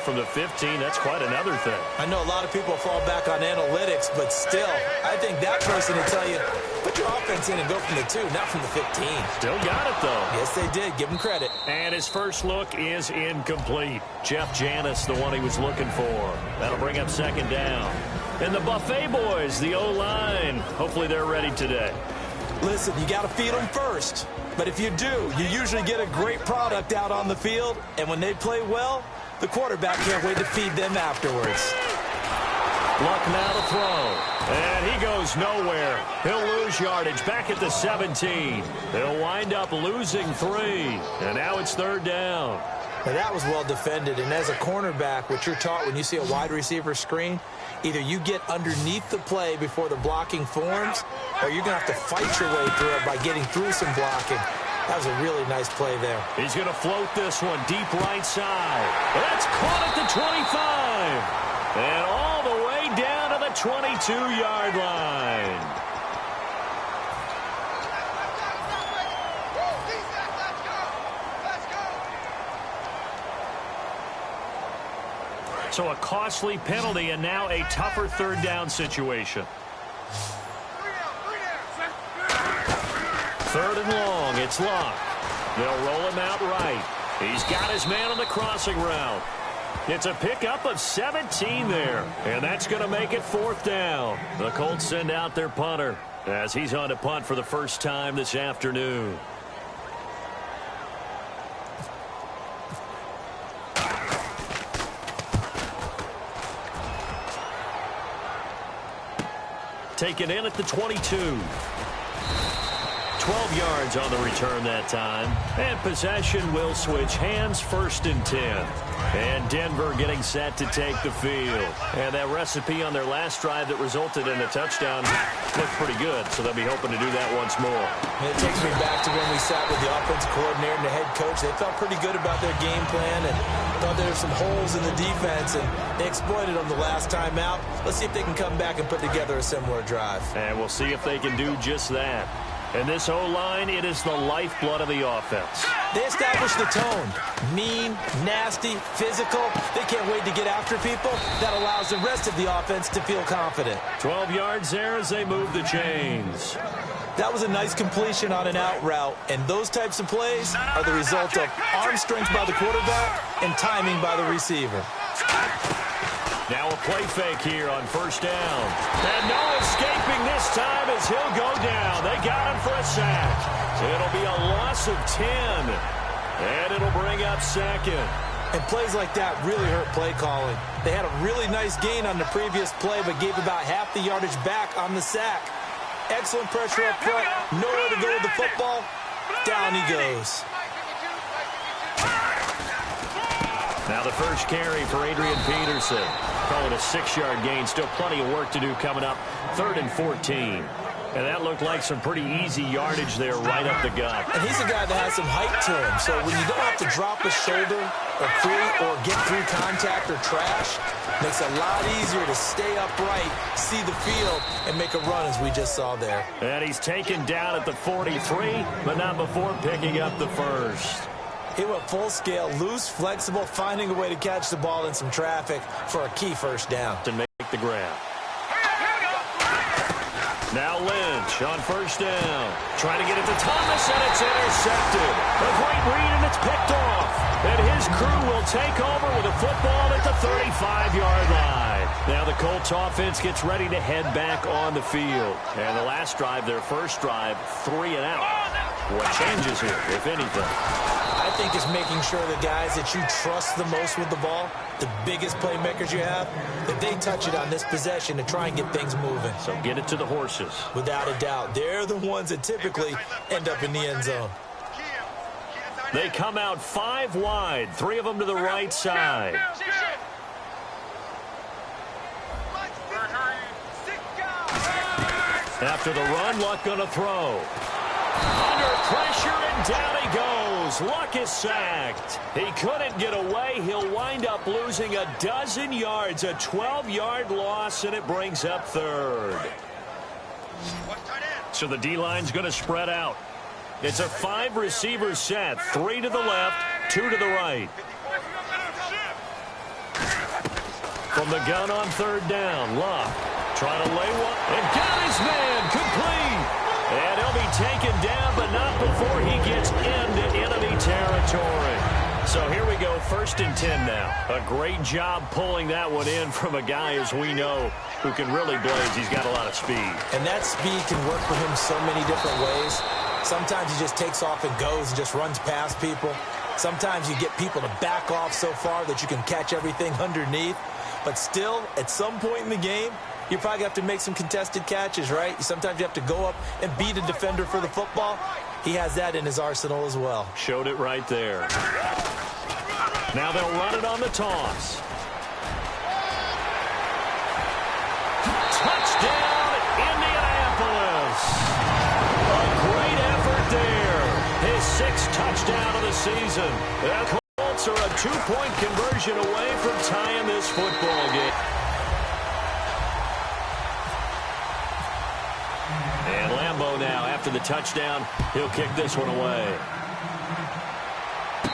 from the 15. That's quite another thing. I know a lot of people fall back on analytics, but still, I think that person will tell you, put your offense in and go from the 2, not from the 15. Still got it, though. Yes, they did. Give him credit. And his first look is incomplete. Jeff Janis, the one he was looking for. That'll bring up second down. And the Buffet boys, the O-line, hopefully they're ready today. Listen, you got to feed them first. But if you do, you usually get a great product out on the field. And when they play well, the quarterback can't wait to feed them afterwards. Luck now to throw. And he goes nowhere. He'll lose yardage back at the 17. They'll wind up losing 3. And now it's third down. Now that was well defended. And as a cornerback, what you're taught when you see a wide receiver screen, either you get underneath the play before the blocking forms, or you're going to have to fight your way through it by getting through some blocking. That was a really nice play there. He's going to float this one deep right side. That's caught at the 25. And all the way down to the 22-yard line. So a costly penalty and now a tougher third down situation. Third and long, it's Luck. They'll roll him out right. He's got his man on the crossing route. It's a pickup of 17 there, and that's going to make it fourth down. The Colts send out their punter as he's on to punt for the first time this afternoon. Taken in at the 22. 12 yards on the return that time. And possession will switch hands, first and 10. And Denver getting set to take the field. And that recipe on their last drive that resulted in a touchdown looked pretty good, so they'll be hoping to do that once more. And it takes me back to when we sat with the offensive coordinator and the head coach. They felt pretty good about their game plan and thought there were some holes in the defense, and they exploited them the last time out. Let's see if they can come back and put together a similar drive. And we'll see if they can do just that. And this O-line, it is the lifeblood of the offense. They establish the tone. Mean, nasty, physical. They can't wait to get after people. That allows the rest of the offense to feel confident. 12 yards there as they move the chains. That was a nice completion on an out route, and those types of plays are the result of arm strength by the quarterback and timing by the receiver. Now a play fake here on first down. And no escaping this time as he'll go down. They got him for a sack. It'll be a loss of 10. And it'll bring up second. And plays like that really hurt play calling. They had a really nice gain on the previous play, but gave about half the yardage back on the sack. Excellent pressure up front. Nowhere to go with the football. Down he goes. Now the first carry for Adrian Peterson. Call it a 6-yard gain. Still plenty of work to do coming up. 3rd and 14. And that looked like some pretty easy yardage there right up the gut. And he's a guy that has some height to him. So when you don't have to drop a shoulder or create or get through contact or trash, makes it a lot easier to stay upright, see the field, and make a run as we just saw there. And he's taken down at the 43, but not before picking up the first. He went full scale, loose, flexible, finding a way to catch the ball in some traffic for a key first down. To make the grab. Now Lynch on first down. Trying to get it to Thomas, and it's intercepted. A great read, and it's picked off. And his crew will take over with a football at the 35-yard line. Now the Colts offense gets ready to head back on the field. And the last drive, their first drive, 3 and out. What changes here, if anything? I think it's making sure the guys that you trust the most with the ball, the biggest playmakers you have, that they touch it on this possession to try and get things moving. So get it to the horses. Without a doubt. They're the ones that typically end up in the end zone. They come out 5 wide, 3 of them to the right side. After the run, Luck gonna throw. Under pressure, and down he goes. Luck is sacked. He couldn't get away. He'll wind up losing a dozen yards, a 12-yard loss, and it brings up third. So the D-line's going to spread out. It's a 5-receiver set, 3 to the left, 2 to the right. From the gun on third down, Luck trying to lay one, and got his man, complete. And he'll be taken down, but not before he gets into enemy territory. So here we go, 1st and 10 now. A great job pulling that one in from a guy, as we know, who can really blaze. He's got a lot of speed. And that speed can work for him so many different ways. Sometimes he just takes off and goes and just runs past people. Sometimes you get people to back off so far that you can catch everything underneath. But still, at some point in the game, you probably have to make some contested catches, right? Sometimes you have to go up and beat a defender for the football. He has that in his arsenal as well. Showed it right there. Now they'll run it on the toss. Touchdown, Indianapolis. A great effort there. His 6th touchdown of the season. The Colts are a 2-point conversion away from tying this football game. And Lambeau now, after the touchdown, he'll kick this one away.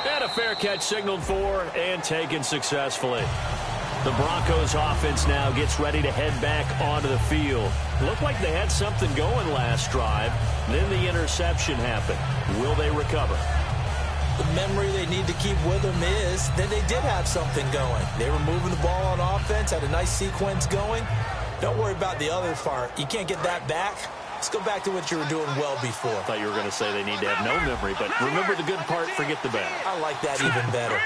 And a fair catch signaled for and taken successfully. The Broncos offense now gets ready to head back onto the field. Looked like they had something going last drive. Then the interception happened. Will they recover? The memory they need to keep with them is that they did have something going. They were moving the ball on offense, had a nice sequence going. Don't worry about the other part. You can't get that back. Let's go back to what you were doing well before. I thought you were going to say they need to have no memory, but remember the good part, forget the bad. I like that even better.